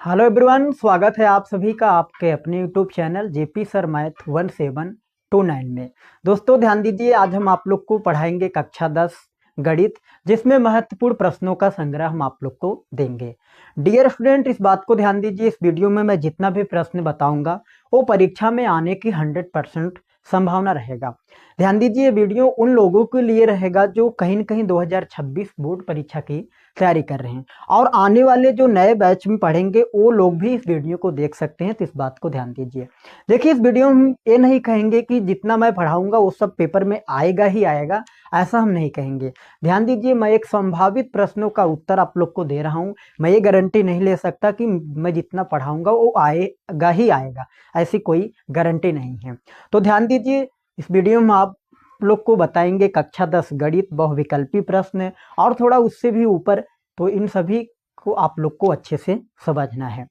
Hello everyone, स्वागत है आप सभी का आपके अपने YouTube channel JP sir math 1729 में। दोस्तों ध्यान दीजिए, आज हम आप लोग को पढ़ाएंगे कक्षा 10 गणित, जिसमें महत्वपूर्ण प्रश्नों का संग्रह हम आप लोग को देंगे। डियर स्टूडेंट, इस बात को ध्यान दीजिए, इस वीडियो में मैं जितना भी प्रश्न बताऊंगा वो परीक्षा में आने की 100% संभावना रहेगा। ध्यान दीजिए, वीडियो उन लोगों के लिए रहेगा जो कहीं न कहीं 2026 बोर्ड परीक्षा की तैयारी कर रहे हैं, और आने वाले जो नए बैच में पढ़ेंगे वो लोग भी इस वीडियो को देख सकते हैं। तो इस बात को ध्यान दीजिए। देखिए, इस वीडियो में हम ये नहीं कहेंगे कि जितना मैं पढ़ाऊंगा वो सब पेपर में आएगा ही आएगा, ऐसा हम नहीं कहेंगे। ध्यान दीजिए, मैं एक संभावित प्रश्नों का उत्तर आप लोग को दे रहा हूँ। मैं ये गारंटी नहीं ले सकता कि मैं जितना पढ़ाऊंगा वो आएगा ही आएगा, ऐसी कोई गारंटी नहीं है। तो ध्यान दीजिए, इस वीडियो में आप लोग को बताएंगे कक्षा 10 गणित, बहुविकल्पी प्रश्न और थोड़ा उससे भी ऊपर। तो इन सभी को आप लोग को अच्छे से समझना है।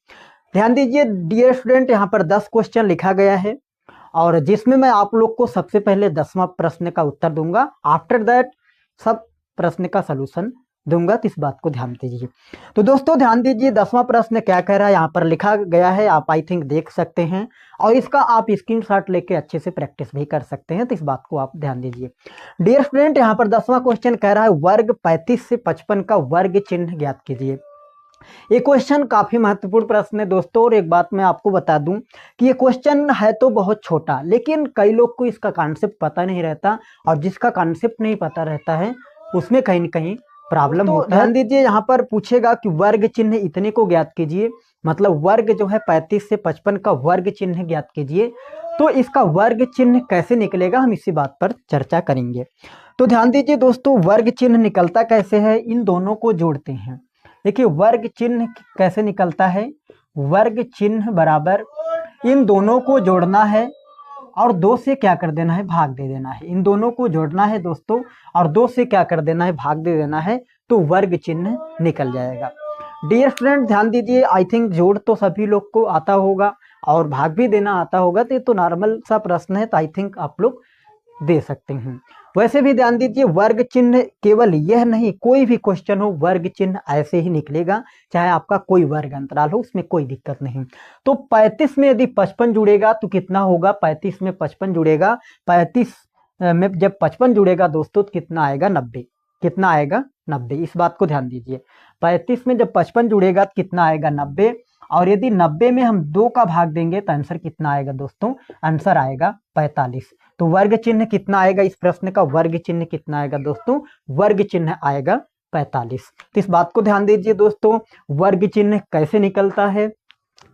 ध्यान दीजिए डियर स्टूडेंट, यहाँ पर 10 क्वेश्चन लिखा गया है और जिसमें मैं आप लोग को सबसे पहले 10वां प्रश्न का उत्तर दूंगा, आफ्टर दैट सब प्रश्न का सलूशन दूंगा। तो इस बात को ध्यान दीजिए। तो दोस्तों ध्यान दीजिए, 10वां प्रश्न क्या कह रहा है, यहाँ पर लिखा गया है, आप आई थिंक देख सकते हैं और इसका आप स्क्रीनशॉट लेके अच्छे से प्रैक्टिस भी कर सकते हैं। तो इस बात को आप ध्यान दीजिए। डियर स्टूडेंट, यहाँ पर 10वां क्वेश्चन कह रहा है वर्ग 35 से 55 का वर्ग चिन्ह ज्ञात कीजिए। ये क्वेश्चन काफी महत्वपूर्ण प्रश्न है दोस्तों, और एक बात मैं आपको बता दूं कि ये क्वेश्चन है तो बहुत छोटा, लेकिन कई लोग को इसका कॉन्सेप्ट पता नहीं रहता, और जिसका कॉन्सेप्ट नहीं पता रहता है उसमें कहीं न कहीं प्रॉब्लम होता है। ध्यान दीजिए, यहाँ पर पूछेगा कि वर्ग चिन्ह इतने को ज्ञात कीजिए, मतलब वर्ग जो है 35 से 55 का वर्ग चिन्ह ज्ञात कीजिए। तो इसका वर्ग चिन्ह कैसे निकलेगा, हम इसी बात पर चर्चा करेंगे। तो ध्यान दीजिए दोस्तों, वर्ग चिन्ह निकलता कैसे है, इन दोनों को जोड़ते हैं। देखिए, वर्ग चिन्ह कैसे निकलता है, वर्ग चिन्ह बराबर इन दोनों को जोड़ना है और 2 से क्या कर देना है, भाग दे देना है। इन दोनों को जोड़ना है दोस्तों और 2 से क्या कर देना है, भाग दे देना है, तो वर्ग चिन्ह निकल जाएगा। डियर स्टूडेंट ध्यान दीजिए, आई थिंक जोड़ तो सभी लोग को आता होगा और भाग भी देना आता होगा, तो ये तो नॉर्मल सा प्रश्न है, तो आई थिंक आप लोग दे सकते हैं। वैसे भी ध्यान दीजिए, वर्ग चिन्ह केवल यह नहीं, कोई भी क्वेश्चन हो वर्ग चिन्ह ऐसे ही निकलेगा, चाहे आपका कोई वर्ग अंतराल हो, उसमें कोई दिक्कत नहीं। तो 35 में यदि 55 जुड़ेगा तो कितना होगा, 35 में 55 जुड़ेगा, 35 में जब 55 जुड़ेगा दोस्तों तो कितना आएगा, 90। कितना आएगा, 90। इस बात को ध्यान दीजिए, 35 में जब 55 जुड़ेगा तो कितना आएगा, 90। और यदि 90 में हम 2 का भाग देंगे तो आंसर कितना आएगा दोस्तों, आंसर आएगा 45। तो वर्ग चिन्ह कितना आएगा, इस प्रश्न का वर्ग चिन्ह कितना आएगा दोस्तों, वर्ग चिन्ह आएगा 45। तो इस बात को ध्यान दीजिए दोस्तों, वर्ग चिन्ह कैसे निकलता है।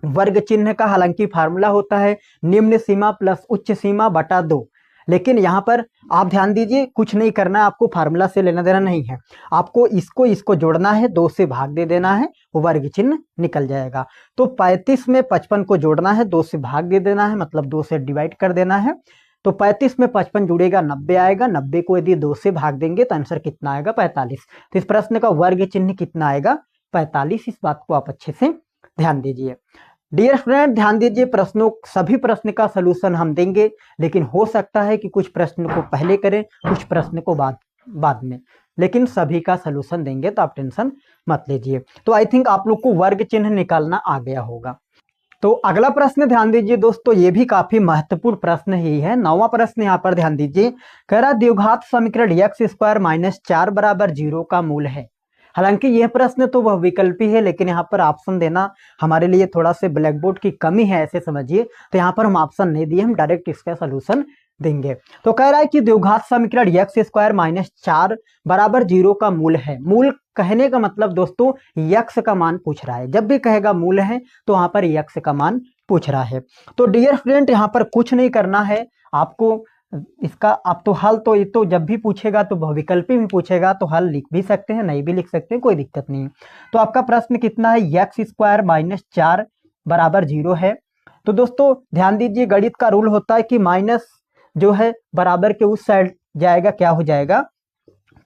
वर्ग चिन्ह का हालांकि फार्मूला होता है निम्न सीमा प्लस उच्च सीमा बटा 2, लेकिन यहाँ पर आप ध्यान दीजिए, कुछ नहीं करना है आपको, फार्मूला से लेना देना नहीं है, आपको इसको जोड़ना है, 2 से भाग दे देना है, वो वर्ग चिन्ह निकल जाएगा। तो 35 में 55 को जोड़ना है, 2 से भाग दे देना है, मतलब 2 से डिवाइड कर देना है। तो 35 में 55 जुड़ेगा, 90 आएगा, 90 को यदि 2 से भाग देंगे तो आंसर कितना आएगा, 45। तो इस प्रश्न का वर्ग चिन्ह कितना आएगा, 45। इस बात को आप अच्छे से ध्यान दीजिए। डियर स्टूडेंट ध्यान दीजिए, प्रश्नों सभी प्रश्न का सलूशन हम देंगे, लेकिन हो सकता है कि कुछ प्रश्न को पहले करें, कुछ प्रश्न को बाद में, लेकिन सभी का सलूशन देंगे, तो आप टेंशन मत लीजिए। तो आई थिंक आप लोग को वर्ग चिन्ह निकालना आ गया होगा। तो अगला प्रश्न ध्यान दीजिए दोस्तों, ये भी काफी महत्वपूर्ण प्रश्न ही है। 9वां प्रश्न यहाँ पर ध्यान दीजिए, कह रहा द्विघात समीकरण x² - 4 = 0 का मूल है। हालांकि यह प्रश्न तो वह विकल्पी है, लेकिन यहाँ पर ऑप्शन देना हमारे लिए थोड़ा से ब्लैक बोर्ड की कमी है, ऐसे समझिए। तो यहाँ पर हम ऑप्शन नहीं दिए, हम डायरेक्ट इसका सोल्यूशन देंगे। तो कह रहा है कि द्विघात समीकरण x² - 4 = 0 का मूल है। मूल कहने का मतलब दोस्तों x का मान पूछ रहा है, जब भी कहेगा मूल है तो वहां पर x का मान पूछ रहा है। तो डियर स्टूडेंट यहाँ पर कुछ नहीं करना है आपको, इसका आप तो हल तो ये तो जब भी पूछेगा तो बहुविकल्पी भी पूछेगा तो हल लिख भी सकते हैं, नहीं भी लिख सकते हैं, कोई दिक्कत नहीं। तो आपका प्रश्न कितना है, x² - 4 = 0 है। तो दोस्तों ध्यान दीजिए, गणित का रूल होता है कि माइनस जो है बराबर के उस साइड जाएगा, क्या हो जाएगा,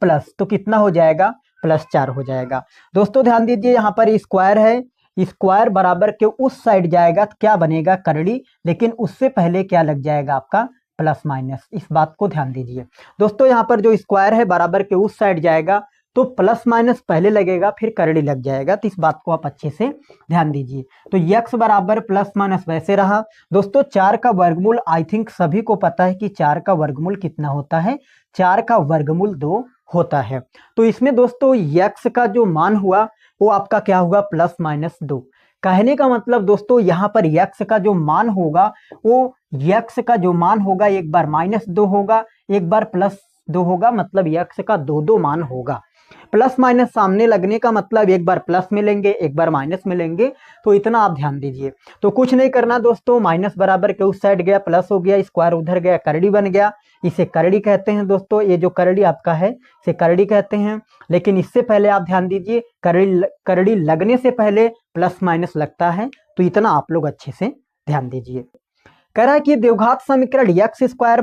प्लस। तो कितना हो जाएगा, +4 हो जाएगा। दोस्तों ध्यान दीजिए, यहाँ पर स्क्वायर है, स्क्वायर बराबर के उस साइड जाएगा तो क्या बनेगा, करड़ी, लेकिन उससे पहले क्या लग जाएगा आपका, प्लस माइनस। इस बात को ध्यान दीजिए दोस्तों, यहाँ पर जो स्क्वायर है बराबर के उस साइड जाएगा तो प्लस माइनस पहले लगेगा फिर करड़ी लग जाएगा, तो इस बात को आप अच्छे से ध्यान दीजिए। तो x बराबर प्लस माइनस वैसे रहा। दोस्तों 4 का वर्गमूल आई थिंक सभी को पता है कि 4 का वर्गमूल कितना होता है, 4 का वर्गमूल 2 होता है। तो इसमें दोस्तों x का जो मान हुआ वो आपका क्या होगा, प्लस माइनस 2। कहने का मतलब दोस्तों यहाँ पर x का जो मान होगा वो x का जो मान होगा एक बार -2 होगा, एक बार +2 होगा, मतलब x का दो दो मान होगा। प्लस माइनस सामने लगने का मतलब एक बार प्लस में लेंगे एक बार माइनस में लेंगे, तो इतना आप ध्यान दीजिए। तो कुछ नहीं करना दोस्तों, माइनस बराबर के उस साइड गया, प्लस हो गया, स्क्वायर उधर गया, करड़ी बन गया। इसे करड़ी कहते हैं दोस्तों, ये जो करड़ी आपका है इसे करड़ी कहते हैं। लेकिन इससे पहले आप ध्यान दीजिए, करड़ी लगने से पहले प्लस माइनस लगता है, तो इतना आप लोग अच्छे से ध्यान दीजिए। कह रहा है कि द्विघात समीकरण x स्क्वायर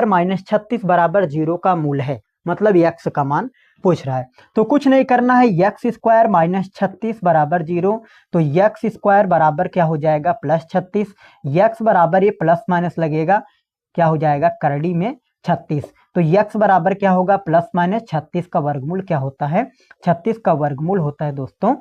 माइनस 36 बराबर 0 का मूल है, मतलब x का मान पूछ रहा है। तो कुछ नहीं करना है, x स्क्वायर माइनस 36 बराबर 0, तो x स्क्वायर बराबर क्या हो जाएगा, प्लस 36। x बराबर ये प्लस माइनस लगेगा, क्या हो जाएगा, करड़ी में 36। तो x बराबर क्या होगा, प्लस माइनस 36 का वर्गमूल क्या होता है, 36 का वर्गमूल होता है दोस्तों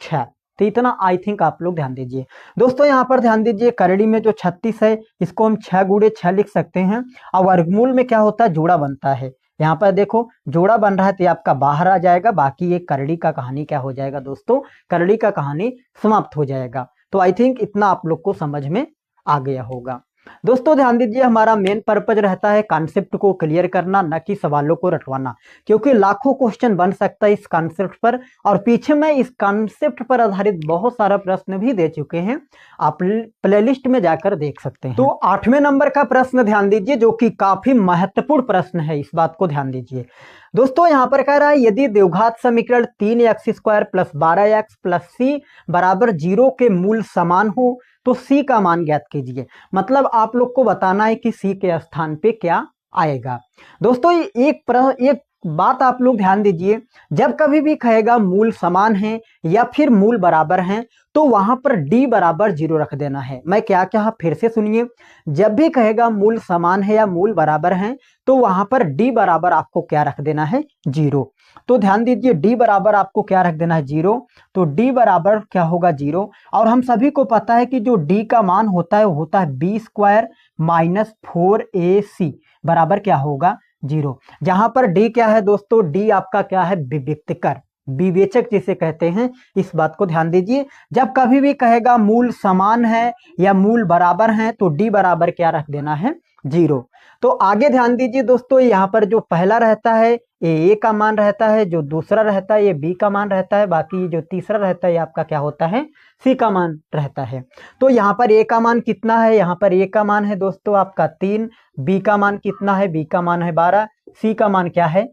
6। तो इतना आई थिंक आप लोग ध्यान दीजिए। दोस्तों यहाँ पर ध्यान दीजिए, करड़ी में जो 36 है इसको हम 6 गुणे 6 लिख सकते हैं, और वर्गमूल में क्या होता है, जोड़ा बनता है। यहाँ पर देखो जोड़ा बन रहा है, तो ये आपका बाहर आ जाएगा, बाकी ये करड़ी का कहानी क्या हो जाएगा दोस्तों, करड़ी का कहानी समाप्त हो जाएगा। तो आई थिंक इतना आप लोग को समझ में आ गया होगा। दोस्तों ध्यान दीजिए, हमारा मेन पर्पज रहता है कॉन्सेप्ट को क्लियर करना, न कि सवालों को रटवाना, क्योंकि लाखों क्वेश्चन बन सकता है इस कॉन्सेप्ट पर, और पीछे में इस कॉन्सेप्ट पर आधारित बहुत सारा प्रश्न भी दे चुके हैं, आप प्लेलिस्ट में जाकर देख सकते हैं। तो 8वें नंबर का प्रश्न ध्यान दीजिए, जो कि काफी महत्वपूर्ण प्रश्न है, इस बात को ध्यान दीजिए। दोस्तों यहाँ पर कह रहा है, यदि द्विघात समीकरण 3x square plus 12x plus सी बराबर 0 के मूल समान हो तो सी का मान ज्ञात कीजिए। मतलब आप लोग को बताना है कि सी के स्थान पे क्या आएगा। दोस्तों एक बात आप लोग ध्यान दीजिए, जब कभी भी कहेगा मूल समान है या फिर मूल बराबर हैं, तो वहां पर d बराबर 0 रख देना है। मैं क्या कहा फिर से सुनिए, जब भी कहेगा मूल समान है या मूल बराबर हैं, तो वहां पर d बराबर आपको क्या रख देना है, 0। तो ध्यान दीजिए, d बराबर आपको क्या रख देना है, 0। तो d बराबर क्या होगा, 0। और हम सभी को पता है कि जो d का मान होता है वो होता है b स्क्वायर माइनस 4ac बराबर क्या होगा, 0। जहां पर d क्या है दोस्तों, d आपका क्या है, विविक्तकर, विवेचक जिसे कहते हैं, इस बात को ध्यान दीजिए। जब कभी भी कहेगा मूल समान है या मूल बराबर हैं, तो d बराबर क्या रख देना है, 0। तो आगे ध्यान दीजिए दोस्तों, यहाँ पर जो पहला रहता है ये a का मान रहता है, जो दूसरा रहता है ये b का मान रहता है, बाकी जो तीसरा रहता है ये आपका क्या होता है, c का मान रहता है। तो यहाँ पर a का मान कितना है, यहाँ पर a का मान है दोस्तों आपका 3, b का मान कितना है, b का मान है 12, c का मान क्या है,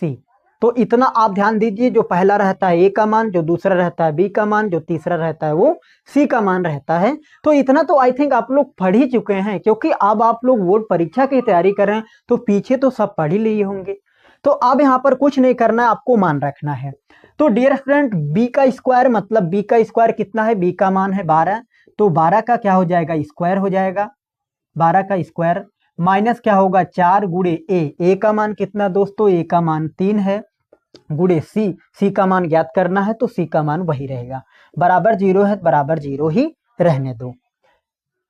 c। तो इतना आप ध्यान दीजिए, जो पहला रहता है a का मान, जो दूसरा रहता है b का मान, जो तीसरा रहता है वो c का मान रहता है। तो इतना तो आई थिंक आप लोग पढ़ ही चुके हैं, क्योंकि अब आप लोग बोर्ड परीक्षा की तैयारी कर रहे हैं, तो पीछे तो सब पढ़ ही लिए होंगे। तो अब यहाँ पर कुछ नहीं करना है, आपको मान रखना है। तो डियर स्टूडेंट, b का स्क्वायर, मतलब b का स्क्वायर कितना है, b का मान है 12, तो 12 का क्या हो जाएगा, स्क्वायर हो जाएगा, 12 का स्क्वायर माइनस क्या होगा, 4 गुणे a का मान कितना दोस्तों, a का मान 3 है, गुणे c का मान ज्ञात करना है, तो c का मान वही रहेगा, बराबर 0 है, बराबर 0 ही रहने दो।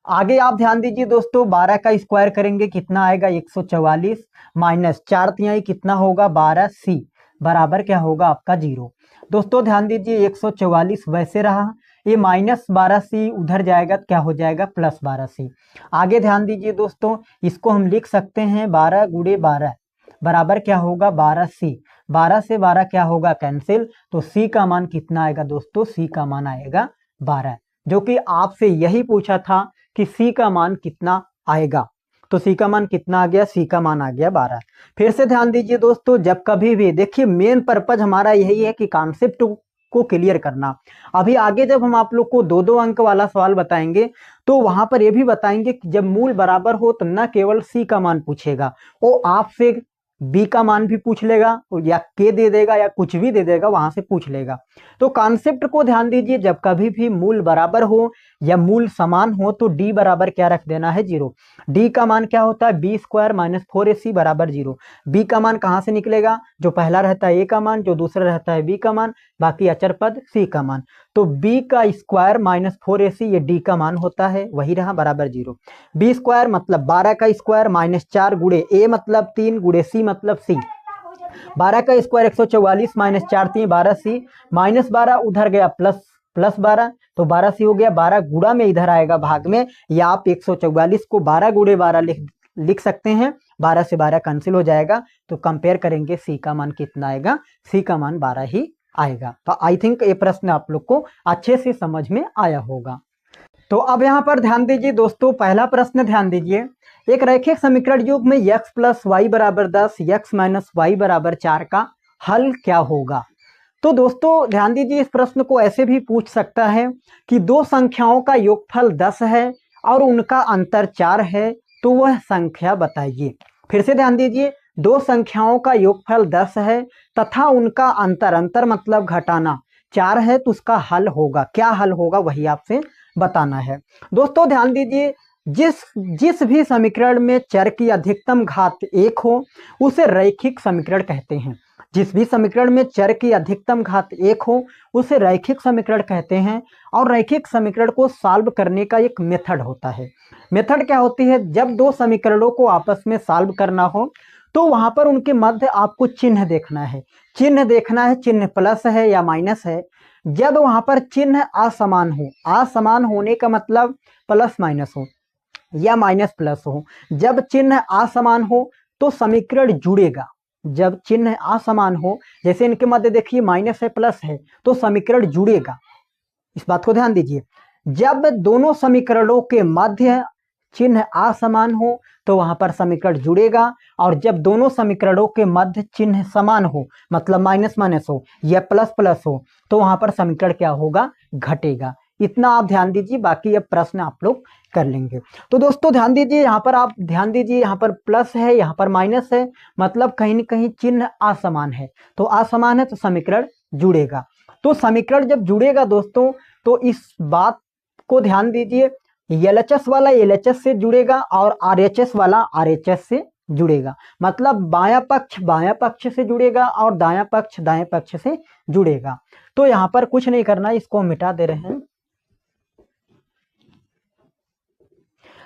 आगे आप ध्यान दीजिए दोस्तों, 12 का स्क्वायर करेंगे कितना आएगा, 144 माइनस 4 तिहाई कितना होगा, 12c बराबर क्या होगा आपका 0। दोस्तों ध्यान दीजिए, 144 वैसे रहा, ये माइनस 12c उधर जाएगा तो क्या हो जाएगा, प्लस 12c। आगे ध्यान दीजिए दोस्तों, इसको हम लिख सकते हैं 12 गुणे 12 बराबर क्या होगा, 12c। 12 से 12 क्या होगा, कैंसिल, तो c का मान कितना आएगा दोस्तों, c का मान आएगा 12, जो कि आपसे यही पूछा था कि c का मान कितना आएगा। तो c का मान कितना आ गया, c का मान आ गया 12। फिर से ध्यान दीजिए दोस्तों, जब कभी भी देखिए, मेन पर्पज हमारा यही है कि कॉन्सेप्ट को क्लियर करना। अभी आगे जब हम आप लोग को 2-2 अंक वाला सवाल बताएंगे, तो वहां पर यह भी बताएंगे कि जब मूल बराबर हो तो न केवल c का मान पूछेगा, वो आपसे बी का मान भी पूछ लेगा या के दे देगा या कुछ भी दे देगा, वहां से पूछ लेगा। तो कॉन्सेप्ट को ध्यान दीजिए, जब कभी भी मूल बराबर हो या मूल समान हो तो डी बराबर क्या रख देना है, 0। डी का मान क्या होता है, बी स्क्वायर माइनस 4ac बराबर 0। बी का मान कहाँ से निकलेगा, जो पहला रहता है ए का मान, जो दूसरा रहता है बी का मान, बाकी अचर पद सी का मान। तो बी का स्क्वायर माइनस 4ac ये डी का मान होता है, वही रहा बराबर 0। बी स्क्वायर मतलब 12 का स्क्वायर माइनस 4 गुड़े ए मतलब 3 गुड़े सी मतलब सी। 12 का स्क्वायर 144 माइनस 4 3 12c माइनस 12 उधर गया प्लस 12, तो 12c हो गया। 12 गुड़ा में इधर आएगा भाग में, या आप 144 को 12 गुड़े 12 लिख सकते हैं। 12 से 12 कैंसिल हो जाएगा, तो कंपेयर करेंगे सी का मान कितना आएगा, सी का मान 12 ही आएगा। तो आई थिंक ये प्रश्न आप लोग को अच्छे से समझ में आया होगा। तो अब यहाँ पर ध्यान दीजिए दोस्तों, पहला प्रश्न ध्यान दीजिए, एक रैखिक समीकरण युग में x प्लस वाई बराबर 10 x माइनस वाई बराबर 4 का हल क्या होगा। तो दोस्तों ध्यान दीजिए, इस प्रश्न को ऐसे भी पूछ सकता है कि दो संख्याओं का योगफल 10 है और उनका अंतर 4 है, तो वह संख्या बताइए। फिर से ध्यान दीजिए, दो संख्याओं का योगफल 10 है तथा उनका अंतर मतलब घटाना 4 है, तो उसका हल होगा, क्या हल होगा वही आपसे बताना है। दोस्तों ध्यान दीजिए, जिस भी समीकरण में चर की अधिकतम घात 1 हो उसे रैखिक समीकरण कहते हैं। जिस भी समीकरण में चर की अधिकतम घात 1 हो उसे रैखिक समीकरण कहते हैं। और रैखिक समीकरण को सॉल्व करने का एक मेथड होता है। मेथड क्या होती है, जब दो समीकरणों को आपस में सॉल्व करना हो तो वहां पर उनके मध्य आपको चिन्ह देखना है। चिन्ह प्लस है या माइनस है। जब वहां पर चिन्ह असमान हो, असमान होने का मतलब प्लस माइनस हो या माइनस प्लस हो, जब चिन्ह असमान हो तो समीकरण जुड़ेगा। जब चिन्ह असमान हो, जैसे इनके मध्य देखिए माइनस है प्लस है, तो समीकरण जुड़ेगा। इस बात को ध्यान दीजिए, जब दोनों समीकरणों के मध्य चिन्ह असमान हो तो वहां पर समीकरण जुड़ेगा, और जब दोनों समीकरणों के मध्य चिन्ह समान हो मतलब माइनस माइनस हो या प्लस प्लस हो तो वहां पर समीकरण क्या होगा, घटेगा। इतना आप ध्यान दीजिए, बाकी अब प्रश्न आप लोग कर लेंगे। तो दोस्तों ध्यान दीजिए, यहाँ पर आप ध्यान दीजिए, यहाँ पर प्लस है यहाँ पर माइनस है, मतलब कहीं ना कहीं चिन्ह असमान है। तो असमान है तो समीकरण जुड़ेगा। तो समीकरण जब जुड़ेगा दोस्तों, तो इस बात को ध्यान दीजिए, एलएचएस वाला एलएचएस से जुड़ेगा और आरएचएस वाला आरएचएस से जुड़ेगा। मतलब बायां पक्ष से जुड़ेगा और दायां पक्ष से जुड़ेगा। तो यहाँ पर कुछ नहीं करना, इसको मिटा दे रहे हैं।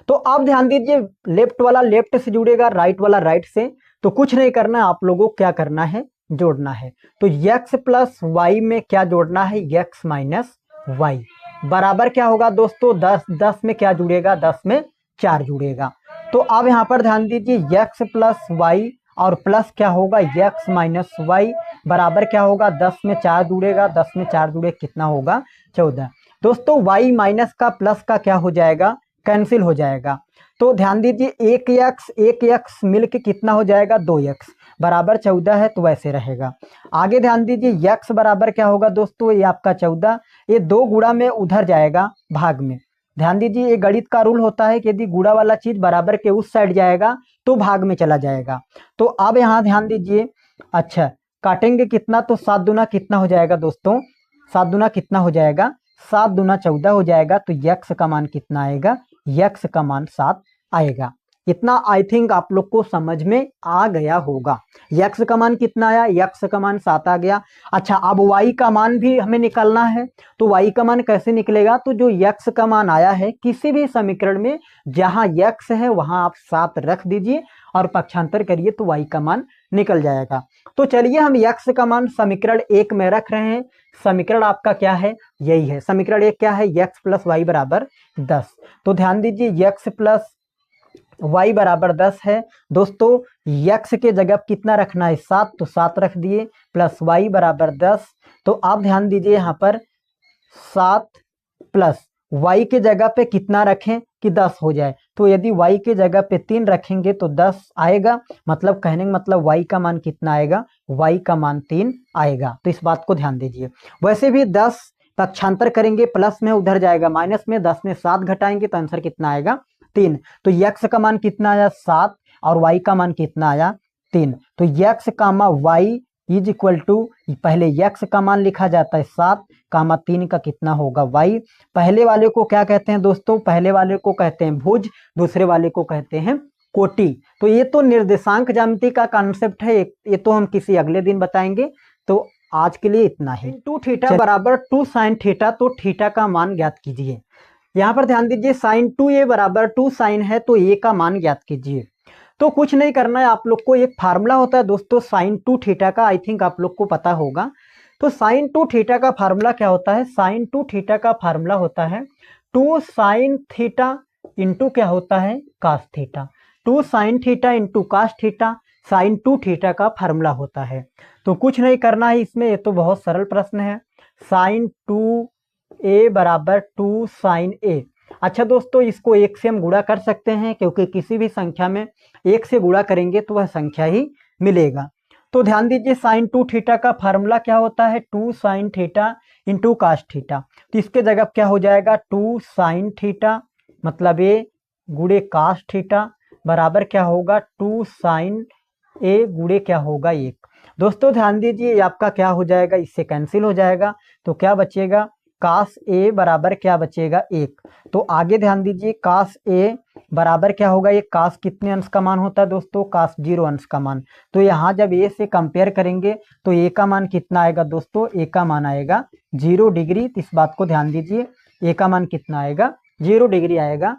तो आप ध्यान दीजिए, लेफ्ट वाला लेफ्ट से जुड़ेगा, राइट वाला राइट से। तो कुछ नहीं करना, आप लोगों को क्या करना है, जोड़ना है। तो x प्लस वाई में क्या जोड़ना है, x माइनस वाई बराबर क्या होगा दोस्तों, 10 में क्या जुड़ेगा, 10 में 4 जुड़ेगा। तो अब यहाँ पर ध्यान दीजिए, x प्लस वाई और प्लस क्या होगा, x माइनस वाई बराबर क्या होगा, 10 में 4 जुड़ेगा, 10 में 4 जुड़े कितना होगा, 14। दोस्तों y माइनस का प्लस का क्या हो जाएगा, कैंसिल हो जाएगा। तो ध्यान दीजिए, एक एक्स मिलके कितना हो जाएगा, 2x बराबर 14 है, तो वैसे रहेगा। आगे ध्यान दीजिए, x बराबर क्या होगा दोस्तों, ये आपका 14, ये 2 गुणा में उधर जाएगा भाग में। ध्यान दीजिए, ये गणित का रूल होता है कि यदि गुणा वाला चीज बराबर के उस साइड जाएगा तो भाग में चला जाएगा। तो अब यहाँ ध्यान दीजिए, अच्छा काटेंगे कितना, तो 7 दूना कितना हो जाएगा दोस्तों, 7 दूना कितना हो जाएगा, 7 दूना 14 हो जाएगा। तो x का मान कितना आएगा, x का मान 7 आएगा। इतना आई थिंक आप लोग को समझ में आ गया होगा। x का मान कितना आया, x का मान 7 आ गया। अच्छा अब y का मान भी हमें निकालना है। तो y का मान कैसे निकलेगा, तो जो x का मान आया है किसी भी समीकरण में जहां x है वहां आप 7 रख दीजिए और पक्षांतर करिए तो y का मान निकल जाएगा। तो चलिए हम x का मान समीकरण 1 में रख रहे हैं। समीकरण आपका क्या है, यही है। समीकरण 1 क्या है, x प्लस वाई बराबर 10। तो ध्यान दीजिए, x प्लस y बराबर 10 है दोस्तों। x के जगह कितना रखना है, 7, तो 7 रख दिए, प्लस y बराबर 10। तो आप ध्यान दीजिए, यहाँ पर 7 प्लस y के जगह पे कितना रखें कि 10 हो जाए। तो यदि y के जगह पे 3 रखेंगे तो 10 आएगा। मतलब कहने का मतलब y का मान कितना आएगा, y का मान 3 आएगा। तो इस बात को ध्यान दीजिए। वैसे भी 10 पक्षांतर करेंगे, प्लस में उधर जाएगा माइनस में, 10 में 7 घटाएंगे तो आंसर कितना आएगा, 3। तो x का मान कितना आया, 7, और y का मान कितना आया, 3। तो x comma Y is equal to, पहले x का मान लिखा जाता है 7 कामा 3 का कितना होगा y। पहले वाले को क्या कहते हैं दोस्तों, पहले वाले को कहते हैं भुज, दूसरे वाले को कहते हैं कोटि। तो ये तो निर्देशांक ज्यामिति का कॉन्सेप्ट है, ये तो हम किसी अगले दिन बताएंगे। तो आज के लिए इतना ही। 2 थीटा बराबर 2 साइन थीटा, तो थीटा का मान ज्ञात कीजिए। यहाँ पर ध्यान दीजिए साइन 2a बराबर 2 साइन है, तो a का मान ज्ञात कीजिए। तो कुछ नहीं करना है आप लोग को, एक फार्मूला होता है दोस्तों साइन 2 थीटा का, आई थिंक आप लोग को पता होगा। तो साइन 2 थीटा का फार्मूला क्या होता है, साइन 2 थीटा का फार्मूला होता है 2 साइन थीटा इंटू क्या होता है cos theta, 2 sine theta into cos theta, sine 2 theta का फार्मूला होता है। तो कुछ नहीं करना है इसमें, ये तो बहुत सरल प्रश्न है। साइन 2a बराबर 2 साइन a। अच्छा दोस्तों, इसको 1 से हम गुणा कर सकते हैं, क्योंकि किसी भी संख्या में 1 से गुणा करेंगे तो वह संख्या ही मिलेगा। तो ध्यान दीजिए साइन 2 थीटा का फार्मूला क्या होता है 2 sine theta into cos theta. तो इसके जगह क्या हो जाएगा 2 साइन थीटा मतलब a गुणे कास थीटा बराबर क्या होगा 2 साइन a गुणे क्या होगा 1। दोस्तों ध्यान दीजिए आपका क्या हो जाएगा, इससे कैंसिल हो जाएगा, तो क्या बचेगा कास a बराबर क्या बचेगा 1। तो आगे ध्यान दीजिए कास a बराबर क्या होगा, ये कास कितने अंश का मान होता है दोस्तों, कास 0 अंश का मान। तो यहाँ जब a से कंपेयर करेंगे तो a का मान कितना आएगा दोस्तों, a का मान आएगा 0 डिग्री। तो इस बात को ध्यान दीजिए, a का मान कितना आएगा 0 डिग्री आएगा,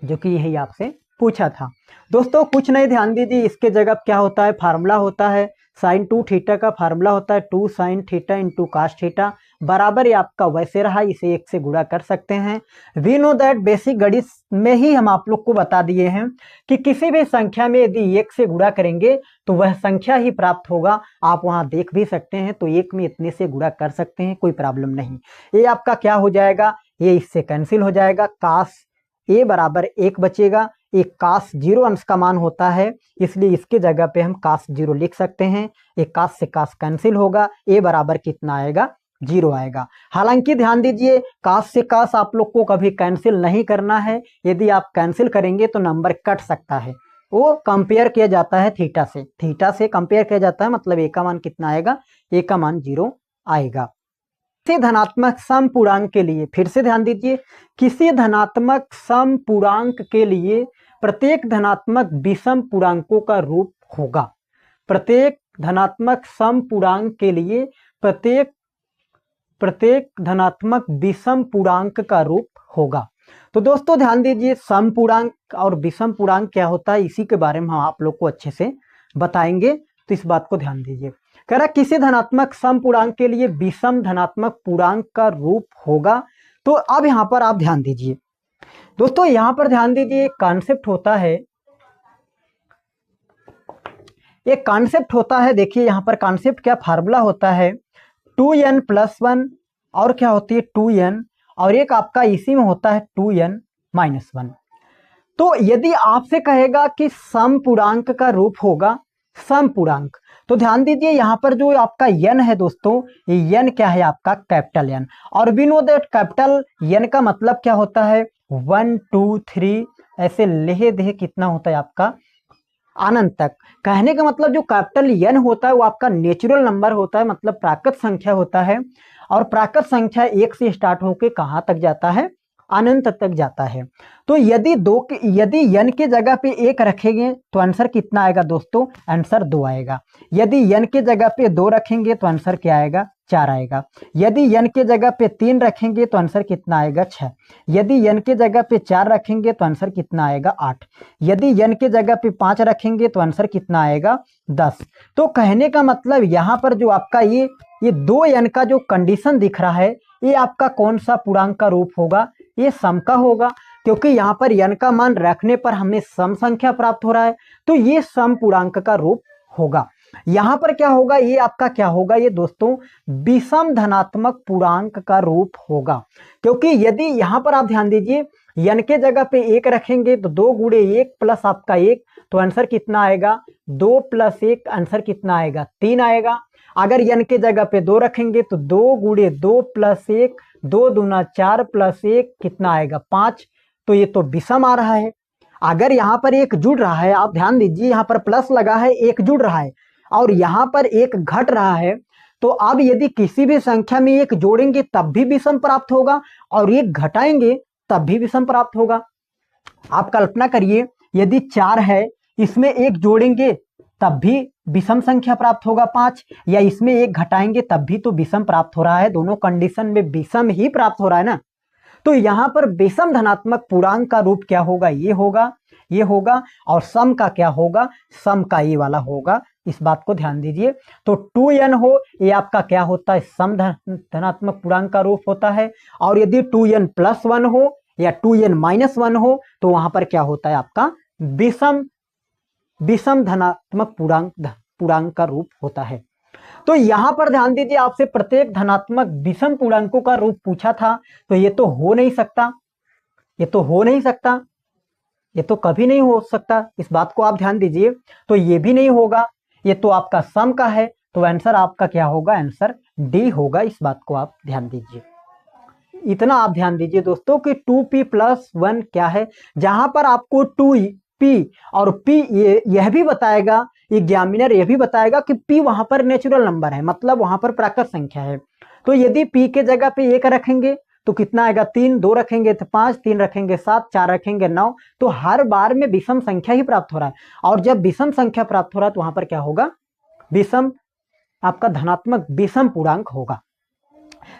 जो कि यही आपसे पूछा था। दोस्तों कुछ नहीं, ध्यान दीजिए इसके जगह क्या होता है फार्मूला होता है साइन 2 थीटा का फार्मूला होता है 2 sine theta into cos theta बराबर ये आपका वैसे रहा, इसे 1 से गुणा कर सकते हैं। वी नो दैट बेसिक गणित में ही हम आप लोग को बता दिए हैं कि किसी भी संख्या में यदि 1 से गुणा करेंगे तो वह संख्या ही प्राप्त होगा। आप वहां देख भी सकते हैं, तो 1 में इतने से गुणा कर सकते हैं, कोई प्रॉब्लम नहीं। ये आपका क्या हो जाएगा, ये इससे कैंसिल हो जाएगा, कास a बराबर 1 बचेगा। एक कास 0 अंश का मान होता है, इसलिए इसके जगह पे हम कास 0 लिख सकते हैं। एक कास से कास कैंसिल होगा, a बराबर कितना आएगा 0 आएगा। हालांकि ध्यान दीजिए कास से कास आप लोग को कभी कैंसिल नहीं करना है, यदि आप कैंसिल करेंगे तो नंबर कट सकता है। वो कंपेयर किया जाता है थीटा से कंपेयर किया जाता है, मतलब a का मान कितना आएगा, a का मान 0 आएगा। किसी धनात्मक सम पूर्णांक के लिए, फिर से ध्यान दीजिए, किसी धनात्मक सम पूर्णांक के लिए प्रत्येक धनात्मक विषम पूर्णांकों का रूप होगा। प्रत्येक धनात्मक सम पूर्णांक के लिए प्रत्येक धनात्मक विषम पूर्णांक का रूप होगा। तो दोस्तों ध्यान दीजिए सम पूर्णांक और विषम पूर्णांक क्या होता है, इसी के बारे में हम आप लोग को अच्छे से बताएंगे, तो इस बात को ध्यान दीजिए। कह रहा किसी धनात्मक सम पूर्णांक के लिए विषम धनात्मक पूर्णांक का रूप होगा। तो अब यहां पर आप ध्यान दीजिए दोस्तों, यहां पर ध्यान दीजिए एक कॉन्सेप्ट होता है, देखिए यहां पर कॉन्सेप्ट क्या फार्मूला होता है 2n प्लस 1 और क्या होती है 2n, और एक आपका इसी में होता है 2n माइनस 1। तो यदि आपसे कहेगा कि सम पूर्णांक का रूप होगा सम पूर्णांक, तो ध्यान दीजिए यहां पर जो आपका n है दोस्तों, ये n क्या है आपका कैपिटल N, और we know that capital N का मतलब क्या होता है 1 2 3 ऐसे लेह देह कितना होता है आपका अनंत तक। कहने का मतलब जो कैपिटल N होता है वो आपका नेचुरल नंबर होता है, मतलब प्राकृत संख्या होता है, और प्राकृत संख्या 1 से स्टार्ट होकर कहां तक जाता है, अनंत तक जाता है। तो यदि n के जगह पे 1 रखेंगे तो आंसर कितना आएगा दोस्तों, आंसर 2 आएगा। यदि n के जगह पे 2 रखेंगे तो आंसर क्या आएगा, 4 आएगा। यदि n के जगह पे 3 रखेंगे तो आंसर कितना आएगा, 6। यदि n के जगह पे 4 रखेंगे तो आंसर कितना आएगा, 8। यदि n के जगह पे 5 रखेंगे तो आंसर कितना आएगा, 10। तो कहने का मतलब यहाँ पर जो आपका ये 2n का जो कंडीशन दिख रहा है, ये आपका कौन सा पूर्णांक का रूप होगा, ये सम का होगा, क्योंकि यहाँ पर n का मान रखने पर हमें सम संख्या प्राप्त हो रहा है, तो ये सम पूर्णांक का रूप होगा। यहाँ पर क्या होगा, ये आपका क्या होगा, ये दोस्तों विषम धनात्मक पूर्णांक का रूप होगा। क्योंकि यदि यहाँ पर आप ध्यान दीजिए n के जगह पे 1 रखेंगे तो 2 गुणे 1 प्लस आपका 1, तो आंसर कितना आएगा, 2 प्लस 1 आंसर कितना आएगा, 3 आएगा। अगर n के जगह पे 2 रखेंगे तो 2 गुणे 2 प्लस 1, 2 दूना 4 प्लस 1 कितना आएगा, 5। तो ये तो विषम आ रहा है। अगर यहाँ पर एक जुड़ रहा है, आप ध्यान दीजिए यहाँ पर प्लस लगा है, एक जुड़ रहा है और यहाँ पर एक घट रहा है, तो अब यदि किसी भी संख्या में एक जोड़ेंगे तब भी विषम प्राप्त होगा और एक घटाएंगे तब भी विषम प्राप्त होगा। आप कल्पना करिए यदि 4 है, इसमें एक जोड़ेंगे तब भी विषम संख्या प्राप्त होगा 5, या इसमें एक घटाएंगे तब भी तो विषम प्राप्त हो रहा है। दोनों कंडीशन में विषम ही प्राप्त हो रहा है ना। तो यहाँ पर विषम धनात्मक पूर्णांक का रूप क्या होगा, ये होगा, ये होगा, और सम का क्या होगा, सम का ये वाला होगा। इस बात को ध्यान दीजिए। तो 2n हो, ये आपका क्या होता है, सम धनात्मक पूर्णांक का रूप होता है। और यदि 2n+1 हो या 2n-1 हो तो वहां पर क्या होता है, आपका विषम धनात्मक पूर्णांक का रूप होता है। तो यहां पर ध्यान दीजिए, आपसे प्रत्येक धनात्मक विषम पूर्णांकों का रूप पूछा था, तो ये तो हो नहीं सकता, ये तो हो नहीं सकता, ये तो कभी नहीं हो सकता, इस बात को आप ध्यान दीजिए। तो ये भी नहीं होगा, ये तो आपका सम का है, तो आंसर आपका क्या होगा, आंसर डी होगा। इस बात को आप ध्यान दीजिए। इतना आप ध्यान दीजिए दोस्तों कि 2p+1 क्या है, जहां पर आपको 2p और p यह भी बताएगा, एग्जामिनर यह भी बताएगा कि p वहां पर नेचुरल नंबर है, मतलब वहां पर प्राकृत संख्या है। तो यदि p के जगह पे 1 रखेंगे तो कितना आएगा, 3, 2 रखेंगे तो 5, 3 रखेंगे 7, 4 रखेंगे 9, तो हर बार में विषम संख्या ही प्राप्त हो रहा है। और जब विषम संख्या प्राप्त हो रहा है तो वहां पर क्या होगा, विषम, आपका धनात्मक विषम पूर्णांक होगा।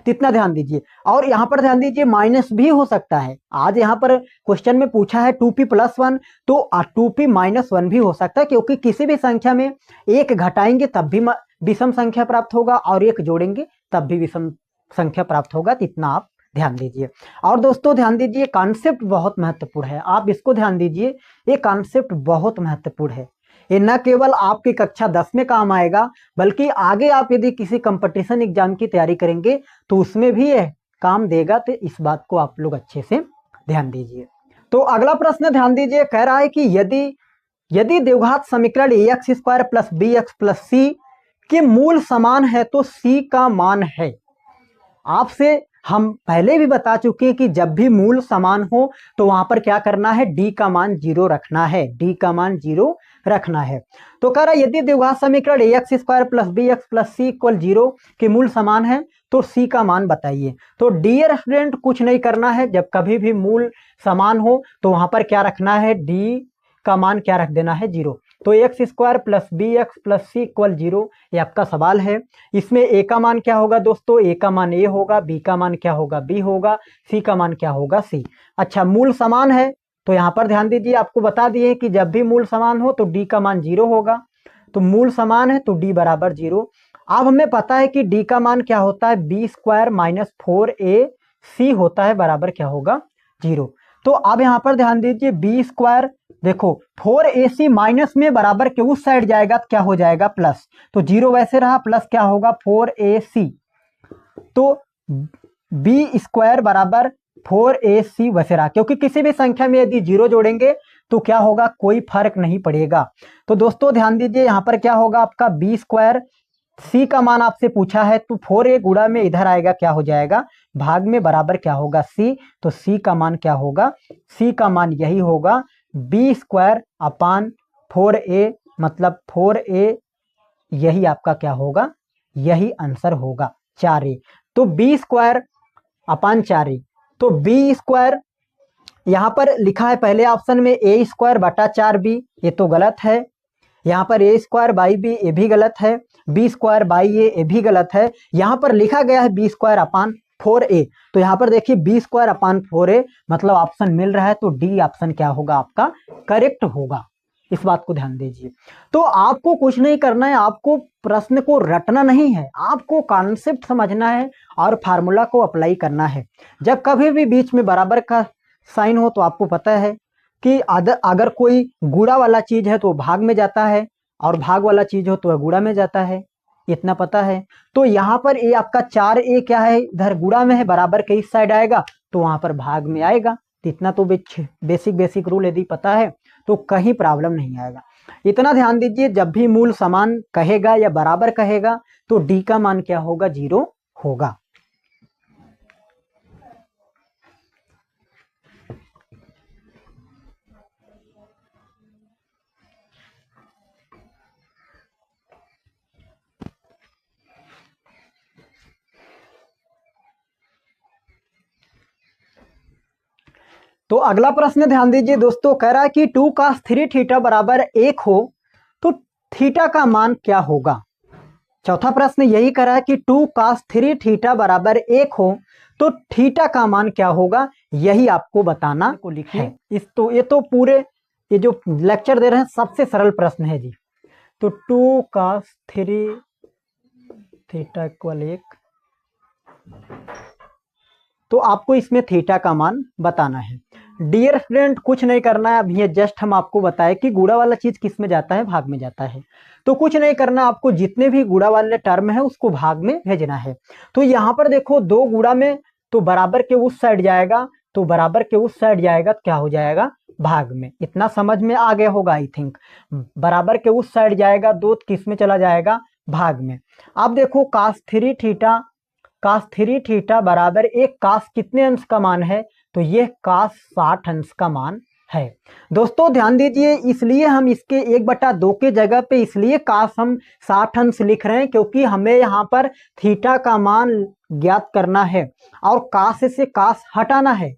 तो इतना ध्यान दीजिए। और यहाँ पर ध्यान दीजिए माइनस भी हो सकता है। आज यहाँ पर क्वेश्चन में पूछा है 2p+1, तो 2p-1 भी हो सकता है, क्योंकि किसी भी संख्या में एक घटाएंगे तब भी विषम संख्या प्राप्त होगा और एक जोड़ेंगे तब भी विषम संख्या प्राप्त होगा। तो इतना आप ध्यान दीजिए। और दोस्तों ध्यान दीजिए, कॉन्सेप्ट बहुत महत्वपूर्ण है, आप इसको ध्यान दीजिए, ये कॉन्सेप्ट बहुत महत्वपूर्ण है। ये न केवल आपकी कक्षा 10 में काम आएगा, बल्कि आगे आप यदि किसी कंपटीशन एग्जाम की तैयारी करेंगे तो उसमें भी यह काम देगा। तो इस बात को आप लोग अच्छे से ध्यान दीजिए। तो अगला प्रश्न ध्यान दीजिए, कह रहा है कि यदि द्विघात समीकरण ax² + bx + c के मूल समान है तो c का मान है। आपसे हम पहले भी बता चुके हैं कि जब भी मूल समान हो तो वहां पर क्या करना है, d का मान 0 रखना है, d का मान 0 रखना है। तो कह रहा है यदि द्विघात समीकरण ax² + bx + c = 0 के मूल समान है तो c का मान बताइए। तो डियर स्टूडेंट, कुछ नहीं करना है, जब कभी भी मूल समान हो तो वहां पर क्या रखना है, d का मान क्या रख देना है, 0। तो x² + bx + c = 0, ये आपका सवाल है। इसमें a का मान क्या होगा दोस्तों, a का मान a होगा, b का मान क्या होगा, b होगा, c का मान क्या होगा, c। अच्छा, मूल समान है तो यहाँ पर ध्यान दीजिए, आपको बता दिए कि जब भी मूल समान हो तो d का मान 0 होगा। तो मूल समान है तो d बराबर 0। अब हमें पता है कि d का मान क्या होता है, b² - 4ac होता है, बराबर क्या होगा, 0। तो अब यहाँ पर ध्यान दीजिए, b², देखो 4ac माइनस में बराबर के उस साइड जाएगा तो क्या हो जाएगा, प्लस। तो 0 वैसे रहा, प्लस क्या होगा, 4ac। तो b² = 4ac वैसे रहा, क्योंकि किसी भी संख्या में यदि 0 जोड़ेंगे तो क्या होगा, कोई फर्क नहीं पड़ेगा। तो दोस्तों ध्यान दीजिए, यहाँ पर क्या होगा आपका b², c का मान आपसे पूछा है तो 4a गुणा में इधर आएगा, क्या हो जाएगा, भाग में, बराबर क्या होगा, c। तो c का मान क्या होगा, c का मान यही होगा b² / 4a, मतलब 4a, यही आपका क्या होगा, यही आंसर होगा, 4a। तो b² / 4a, तो b² यहाँ पर लिखा है पहले ऑप्शन में a² / 4b, ये तो गलत है। यहाँ पर a² / b, ये भी गलत है। b² / a, ये भी गलत है। यहाँ पर लिखा गया है b² / 4a, तो यहाँ पर देखिए b² / 4a, मतलब ऑप्शन मिल रहा है, तो डी ऑप्शन क्या होगा, आपका करेक्ट होगा। इस बात को ध्यान दीजिए। तो आपको कुछ नहीं करना है, आपको प्रश्न को रटना नहीं है, आपको कॉन्सेप्ट समझना है और फार्मूला को अप्लाई करना है। जब कभी भी बीच में बराबर का साइन हो तो आपको पता है कि अगर कोई गुणा वाला चीज है तो भाग में जाता है, और भाग वाला चीज हो तो वह गुणा में जाता है, इतना पता है। तो यहाँ पर ये आपका 4a क्या है, इधर गुणा में है, बराबर के इस साइड आएगा तो वहां पर भाग में आएगा। तो इतना तो बेसिक रूल यदि पता है तो कहीं प्रॉब्लम नहीं आएगा। इतना ध्यान दीजिए, जब भी मूल समान कहेगा या बराबर कहेगा तो d का मान क्या होगा, 0 होगा। तो अगला प्रश्न ध्यान दीजिए दोस्तों, कह रहा है कि 2 cos 3 थीटा बराबर 1 हो तो थीटा का मान क्या होगा। चौथा प्रश्न यही कह रहा है कि 2 cos 3 थीटा बराबर 1 हो तो थीटा का मान क्या होगा, यही आपको बताना को लिखिए। इस तो ये तो पूरे ये जो लेक्चर दे रहे हैं सबसे सरल प्रश्न है जी। तो 2 cos 3 थीटा इक्वल 1, तो आपको इसमें थीटा का मान बताना है। डियर स्टूडेंट कुछ नहीं करना है, अब ये जस्ट हम आपको बताए कि गुणा वाला चीज किस में जाता है, भाग में जाता है। तो कुछ नहीं करना, आपको जितने भी गुणा वाले टर्म है उसको भाग में भेजना है। तो यहाँ पर देखो 2 गुणा में तो बराबर के उस साइड जाएगा, तो बराबर के उस साइड जाएगा क्या हो जाएगा, भाग में। इतना समझ में आ गया होगा आई थिंक। बराबर के उस साइड जाएगा 2 किस में चला जाएगा, भाग में। अब देखो cos 3 थीटा बराबर 1, cos कितने अंश का मान है, तो ये cos 60 अंश का मान है। दोस्तों ध्यान दीजिए, इसलिए हम इसके 1/2 के जगह पे इसलिए cos हम 60 अंश लिख रहे हैं क्योंकि हमें यहाँ पर थीटा का मान ज्ञात करना है और cos से cos हटाना है।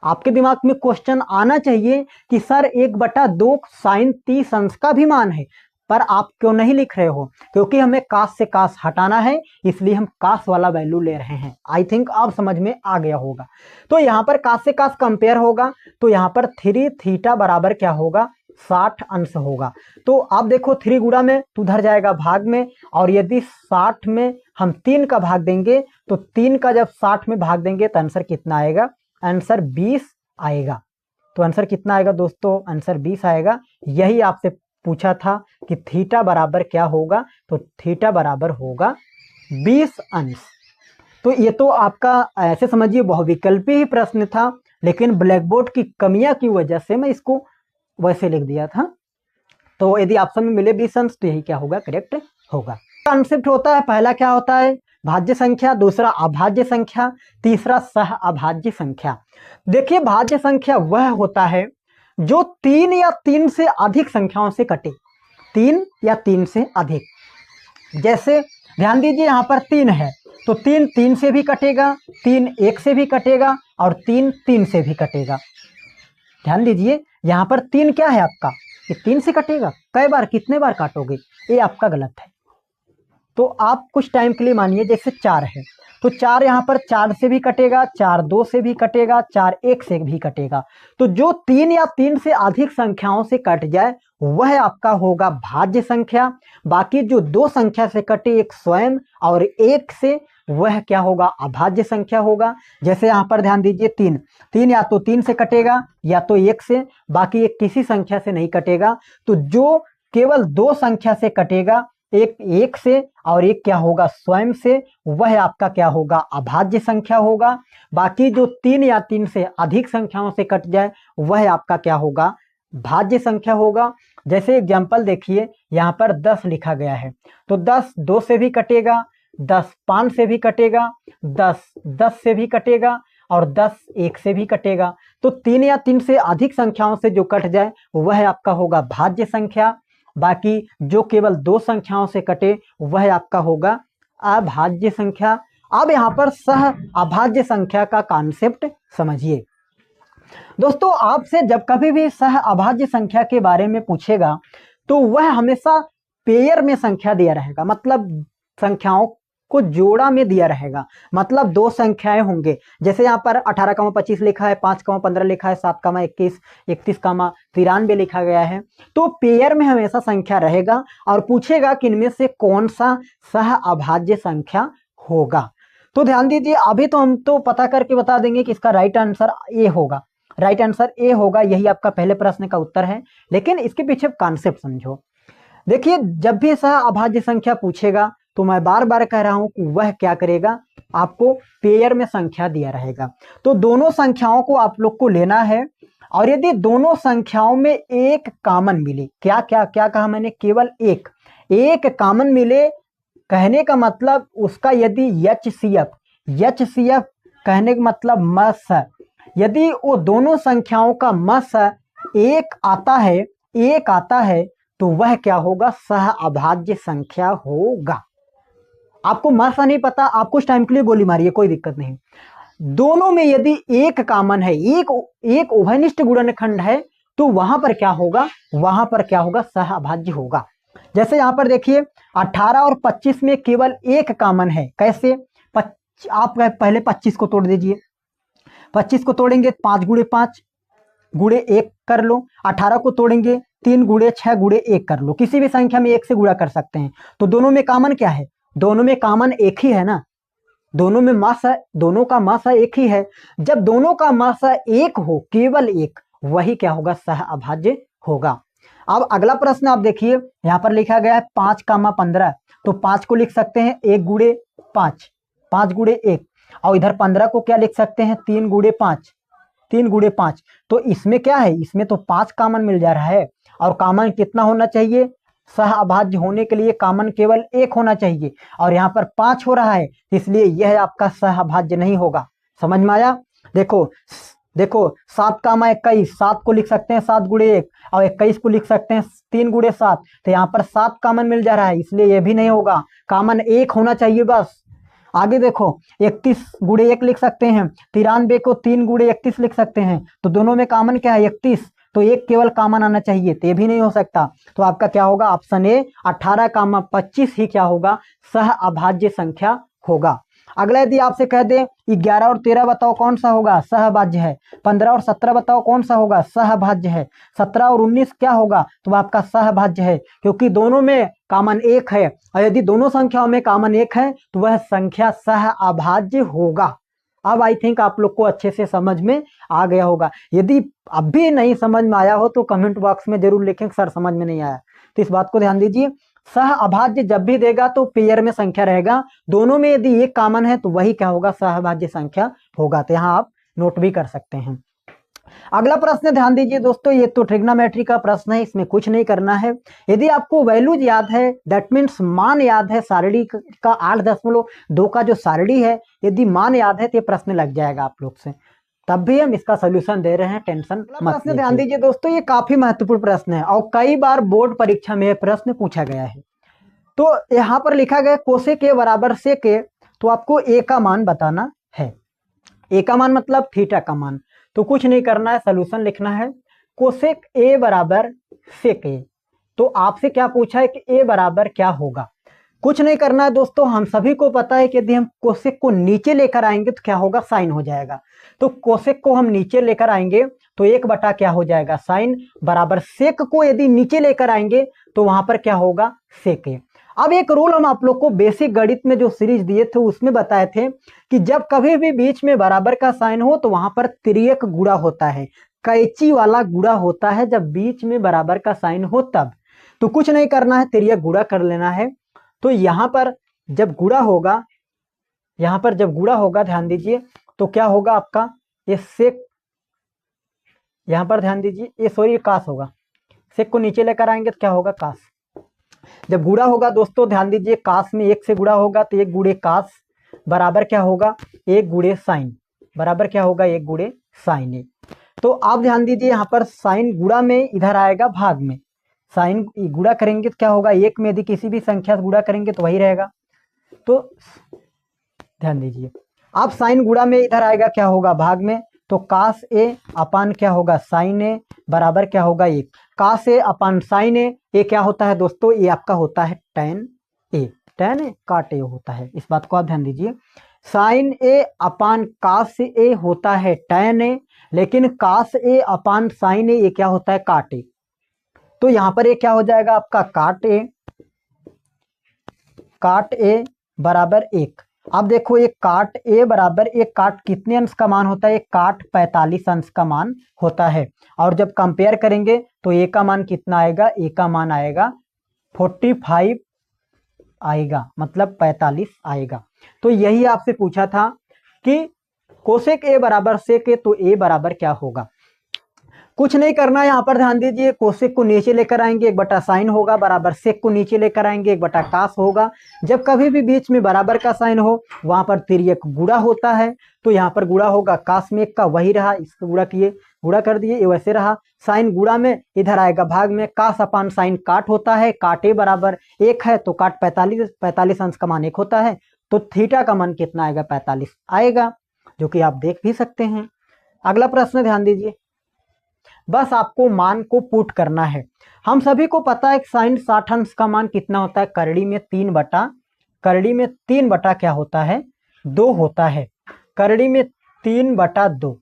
आपके दिमाग में क्वेश्चन आना चाहिए कि सर 1/2 sin 30 अंश का भी मान है, पर आप क्यों नहीं लिख रहे हो, क्योंकि हमें cos से cos हटाना है, इसलिए हम cos वाला वैल्यू ले रहे हैं। आई थिंक आप समझ में आ गया होगा। तो यहाँ पर cos से cos कंपेयर होगा, तो यहाँ पर 3 थीटा बराबर क्या होगा, 60 अंश होगा। तो आप देखो 3 गुणा में तो उधर जाएगा भाग में, और यदि 60 में हम 3 का भाग देंगे तो 3 का जब 60 में भाग देंगे तो आंसर कितना आएगा, आंसर 20 आएगा। तो आंसर कितना आएगा दोस्तों, आंसर 20 आएगा। यही आपसे पूछा था कि थीटा बराबर क्या होगा, तो थीटा बराबर होगा 20 अंश। तो ये तो आपका ऐसे समझिए बहुविकल्पी ही प्रश्न था, लेकिन ब्लैक बोर्ड की कमियां की वजह से मैं इसको वैसे लिख दिया था। तो यदि ऑप्शन में मिले 20 अंश तो यही क्या होगा, करेक्ट होगा। कॉन्सेप्ट होता है, पहला क्या होता है, भाज्य संख्या, दूसरा अभाज्य संख्या, तीसरा सह अभाज्य संख्या। देखिए भाज्य संख्या वह होता है जो 3 या 3 से अधिक संख्याओं से कटे, 3 या 3 से अधिक। जैसे ध्यान दीजिए यहाँ पर 3 है तो 3 3 से भी कटेगा, 3 1 से भी कटेगा और 3 3 से भी कटेगा। ध्यान दीजिए यहाँ पर 3 क्या है आपका, ये 3 से कटेगा। कई बार, कितने बार काटोगे, ये आपका गलत है। तो आप कुछ टाइम के लिए मानिए जैसे 4 है तो 4 यहाँ पर 4 से भी कटेगा, 4 2 से भी कटेगा, 4 1 से भी कटेगा। तो जो 3 या 3 से अधिक संख्याओं से कट जाए वह आपका होगा भाज्य संख्या। बाकी जो 2 संख्या से कटे, एक स्वयं और 1 से, वह क्या होगा, अभाज्य संख्या होगा। जैसे यहाँ पर ध्यान दीजिए 3 या तो 3 से कटेगा या तो 1 से, बाकी एक किसी संख्या से नहीं कटेगा। तो जो केवल 2 संख्या से कटेगा, एक 1 से और एक क्या होगा, स्वयं से, वह आपका क्या होगा, अभाज्य संख्या होगा। बाकी जो 3 या 3 से अधिक संख्याओं से कट जाए वह आपका क्या होगा, भाज्य संख्या होगा। जैसे एग्जांपल देखिए यहाँ पर 10 लिखा गया है तो 10 2 से भी कटेगा, 10 5 से भी कटेगा, 10 10 से भी कटेगा और 10 1 से भी कटेगा। तो 3 या 3 से अधिक संख्याओं से जो कट जाए वह आपका होगा भाज्य संख्या। बाकी जो केवल 2 संख्याओं से कटे वह आपका होगा अभाज्य संख्या। अब यहाँ पर सह अभाज्य संख्या का कॉन्सेप्ट समझिए दोस्तों। आपसे जब कभी भी सह अभाज्य संख्या के बारे में पूछेगा तो वह हमेशा पेयर में संख्या दिया रहेगा, मतलब संख्याओं को जोड़ा में दिया रहेगा। मतलब 2 संख्याएं होंगे, जैसे यहाँ पर 18,25 लिखा है, 5,15 लिखा है, 7,21, 31,93 लिखा गया है। तो पेयर में हमेशा संख्या रहेगा और पूछेगा कि इनमें से कौन सा सह अभाज्य संख्या होगा। तो ध्यान दीजिए, अभी तो हम तो पता करके बता देंगे कि इसका राइट आंसर ए होगा। राइट आंसर ए होगा, यही आपका पहले प्रश्न का उत्तर है। लेकिन इसके पीछे कॉन्सेप्ट समझो। देखिए जब भी सह अभाज्य संख्या पूछेगा तो मैं बार बार कह रहा हूं कि वह क्या करेगा, आपको पेयर में संख्या दिया रहेगा। तो दोनों संख्याओं को आप लोग को लेना है और यदि दोनों संख्याओं में एक कॉमन मिले, क्या क्या क्या कहा मैंने, केवल एक कॉमन मिले, कहने का मतलब उसका यदि एचसीएफ कहने का मतलब मस, यदि वो दोनों संख्याओं का मस एक आता है तो वह क्या होगा, सह अभाज्य संख्या होगा। आपको मसा नहीं पता, आप कुछ टाइम के लिए गोली मारिए, कोई दिक्कत नहीं। दोनों में यदि एक कॉमन है, एक उभयनिष्ठ गुणनखंड है, तो वहां पर क्या होगा, वहां पर क्या होगा, सहअभाज्य होगा। जैसे यहां पर देखिए 18 और 25 में केवल एक कॉमन है। कैसे? आप पहले 25 को तोड़ दीजिए, 25 को तोड़ेंगे 5 गुणे 5 गुणे 1 कर लो, 18 को तोड़ेंगे 3 गुणे 6 गुणे 1 कर लो, किसी भी संख्या में 1 से गुणा कर सकते हैं। तो दोनों में कॉमन क्या है, दोनों में कॉमन एक ही है ना, दोनों में मासा, दोनों का मासा एक ही है। जब दोनों का मासा एक हो, केवल एक, वही क्या होगा, सहअभाज्य होगा। अब अगला प्रश्न आप देखिए, यहां पर लिखा गया है 5, 15, तो 5 को लिख सकते हैं 1 गुणे 5, 5 गुणे 1, और इधर 15 को क्या लिख सकते हैं, 3 गुणे 5, 3 गुणे 5। तो इसमें क्या है, इसमें तो 5 कॉमन मिल जा रहा है, और कॉमन कितना होना चाहिए, सहअभाज्य होने के लिए कॉमन केवल एक होना चाहिए, और यहाँ पर 5 हो रहा है, इसलिए यह आपका सहअभाज्य नहीं होगा। समझ में आया? देखो देखो 7 कामा 21, 7 को लिख सकते हैं 7 गुणे 1, और 21 को लिख सकते हैं 3 गुणे 7, तो यहाँ पर 7 कॉमन मिल जा रहा है, इसलिए यह भी नहीं होगा, कॉमन एक होना चाहिए बस। आगे देखो 31 गुणे 1 लिख सकते हैं, 93 को 3 गुणे 31 लिख सकते हैं, तो दोनों में कॉमन क्या है, 31, तो एक केवल कॉमन आना चाहिए, तो ये भी नहीं हो सकता। तो आपका क्या होगा, ऑप्शन ए 18, 25 ही क्या होगा, सहअभाज्य संख्या होगा। अगला यदि आपसे कह दे 11 और 13 बताओ कौन सा होगा, सहअभाज्य है। 15 और 17 बताओ कौन सा होगा, सहअभाज्य है। 17 और 19 क्या होगा, तो आपका सहअभाज्य है, क्योंकि दोनों में कॉमन एक है, और यदि दोनों संख्याओं में कॉमन एक है तो वह संख्या सहअभाज्य होगा। अब आई थिंक आप लोग को अच्छे से समझ में आ गया होगा। यदि अब भी नहीं समझ में आया हो तो कमेंट बॉक्स में जरूर लिखें सर समझ में नहीं आया, तो इस बात को ध्यान दीजिए। सहअभाज्य जब भी देगा तो पेयर में संख्या रहेगा, दोनों में यदि एक कॉमन है तो वही क्या होगा, सहअभाज्य संख्या होगा। तो यहाँ आप नोट भी कर सकते हैं। अगला प्रश्न ध्यान दीजिए दोस्तों, ये तो ट्रिग्नोमेट्री का प्रश्न है, इसमें कुछ नहीं करना है। यदि आपको वैल्यूज याद है, दैट मीन्स मान याद है, सारणी का 8.2 का जो सारणी है, यदि मान याद है तो ये प्रश्न लग जाएगा आप लोग से, तब भी हम इसका सोल्यूशन दे रहे हैं, टेंशन मत लीजिए। ध्यान दीजिए दोस्तों, ये काफी महत्वपूर्ण प्रश्न है और कई बार बोर्ड परीक्षा में प्रश्न पूछा गया है। तो यहाँ पर लिखा गया कोसेक ए बराबर सेक ए, तो आपको ए का मान बताना है। ए का मान मतलब थीटा का मान, तो कुछ नहीं करना है, सोल्यूशन लिखना है। कोसेक ए बराबर सेक ए, तो आपसे क्या पूछा है कि ए बराबर क्या होगा, कुछ नहीं करना है दोस्तों। हम सभी को पता है कि यदि हम कोसेक को नीचे लेकर आएंगे तो क्या होगा, साइन हो जाएगा। तो कोसेक को हम नीचे लेकर आएंगे तो 1 क्या हो जाएगा, साइन, बराबर सेक को यदि नीचे लेकर आएंगे तो वहां पर क्या होगा, सेक ए। अब एक रूल हम आप लोग को बेसिक गणित में जो सीरीज दिए थे उसमें बताए थे कि जब कभी भी बीच में बराबर का साइन हो तो वहां पर तिर्यक गुणा होता है, कैंची वाला गुणा होता है जब बीच में बराबर का साइन हो तब। तो कुछ नहीं करना है, तिर्यक गुणा कर लेना है। तो यहां पर जब गुणा होगा, यहां पर जब गुणा होगा ध्यान दीजिए तो क्या होगा आपका, ये सेक, यहां पर ध्यान दीजिए, ये सॉरी कास होगा, सेक को नीचे लेकर आएंगे तो क्या होगा, कास। जब गुणा होगा दोस्तों ध्यान दीजिए, कास में 1 से गुणा होगा तो 1 गुणे कास बराबर क्या होगा, 1 गुणे साइन, बराबर क्या होगा, 1 गुणे साइन ए। तो आप ध्यान दीजिए यहाँ पर साइन गुणा में इधर आएगा भाग में, साइन गुणा करेंगे तो क्या होगा, 1 में यदि किसी भी संख्या से गुणा करेंगे तो वही रहेगा। तो ध्यान दीजिए, आप साइन गुणा में इधर आएगा क्या होगा, भाग में, तो कास ए अपान क्या होगा, साइन ए बराबर क्या होगा, 1। कास ए अपान साइन ए, ये क्या होता है दोस्तों, ये आपका होता है टैन ए, टैन ए काट ए होता है, इस बात को आप ध्यान दीजिए। साइन ए अपान कास ए होता है टैन ए, लेकिन कास ए अपान साइन ए ये क्या होता है, काट ए। तो यहां पर ये क्या हो जाएगा आपका, काट ए बराबर 1। अब देखो ये काट ए बराबर, एक काट कितने अंश का मान होता है, एक काट 45 अंश का मान होता है। और जब कंपेयर करेंगे तो ए का मान कितना आएगा, ए का मान आएगा 45 आएगा, मतलब 45 आएगा। तो यही आपसे पूछा था कि कोसेक ए बराबर सेक ए, तो ए बराबर क्या होगा। कुछ नहीं करना है, यहाँ पर ध्यान दीजिए, कोसेक को नीचे लेकर आएंगे 1 साइन होगा, बराबर सेक को नीचे लेकर आएंगे 1 कास होगा। जब कभी भी बीच में बराबर का साइन हो वहां पर तिर्यक गुणा होता है, तो यहाँ पर गुणा होगा, कास में 1 का वही रहा, इसको गुणा किए, गुणा कर दिए, ये वैसे रहा। साइन गुणा में इधर आएगा भाग में, कास अपान साइन काट होता है, काट ए बराबर 1 है तो काट 45 अंश का मान 1 होता है, तो थीटा का मान कितना आएगा, 45 आएगा। जो कि आप देख भी सकते हैं। अगला प्रश्न ध्यान दीजिए, बस आपको मान को पुट करना है। हम सभी को पता है साइन 60 अंश का मान कितना होता है, करड़ी में 3 बटा क्या होता है, 2 होता है। करड़ी में 3/2,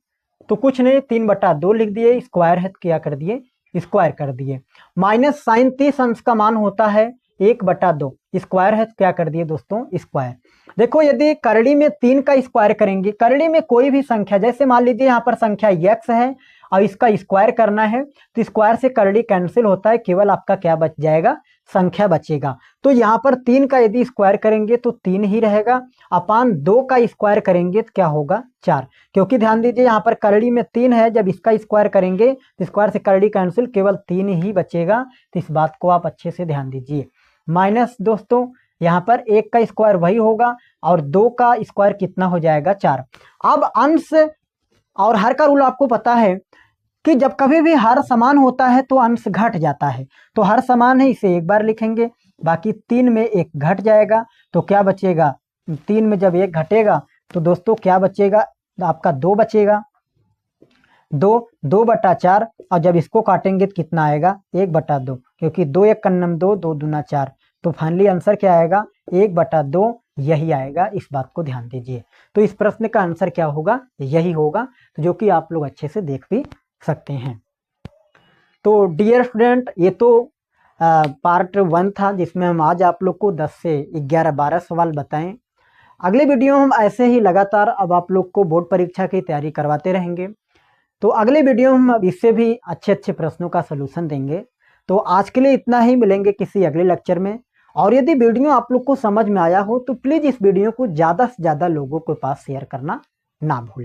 तो कुछ नहीं 3/2 लिख दिए, स्क्वायर है क्या कर दिए, स्क्वायर कर दिए। माइनस साइन 30 अंश का मान होता है 1/2, स्क्वायर है क्या कर दिए दोस्तों, स्क्वायर। देखो यदि करड़ी में 3 का स्क्वायर करेंगे, करड़ी में कोई भी संख्या, जैसे मान लीजिए यहाँ पर संख्या x है और इसका स्क्वायर करना है, तो स्क्वायर से करड़ी कैंसिल होता है, केवल आपका क्या बच जाएगा, संख्या बचेगा। तो यहाँ पर 3 का यदि स्क्वायर करेंगे तो 3 ही रहेगा, अपान 2 का स्क्वायर करेंगे तो क्या होगा, 4। क्योंकि ध्यान दीजिए यहाँ पर करड़ी में 3 है, जब इसका स्क्वायर करेंगे तो स्क्वायर से करड़ी कैंसिल, केवल 3 ही बचेगा। तो इस बात को आप अच्छे से ध्यान दीजिए। माइनस दोस्तों यहाँ पर 1 का स्क्वायर वही होगा और 2 का स्क्वायर कितना हो जाएगा, 4। अब अंश और हर का रूल आपको पता है कि जब कभी भी हर समान होता है तो अंश घट जाता है। तो हर समान है, इसे एक बार लिखेंगे, बाकी 3 में 1 घट जाएगा, तो क्या बचेगा, 3 में जब 1 घटेगा तो दोस्तों क्या बचेगा, आपका 2 बचेगा। 2/4, और जब इसको काटेंगे तो कितना आएगा, 1/2, क्योंकि 2 1 कन्नम 2, 2 दूना 4। तो फाइनली आंसर क्या आएगा, 1/2 यही आएगा। इस बात को ध्यान दीजिए। तो इस प्रश्न का आंसर क्या होगा, यही होगा, तो जो कि आप लोग अच्छे से देख भी सकते हैं। तो डियर स्टूडेंट, ये तो पार्ट 1 था, जिसमें हम आज आप लोग को 10 से 11 12 सवाल बताएं। अगले वीडियो हम ऐसे ही लगातार अब आप लोग को बोर्ड परीक्षा की तैयारी करवाते रहेंगे। तो अगले वीडियो में हम इससे भी अच्छे अच्छे प्रश्नों का सलूशन देंगे। तो आज के लिए इतना ही, मिलेंगे किसी अगले लेक्चर में। और यदि वीडियो आप लोग को समझ में आया हो तो प्लीज़ इस वीडियो को ज़्यादा से ज़्यादा लोगों के पास शेयर करना ना भूलें।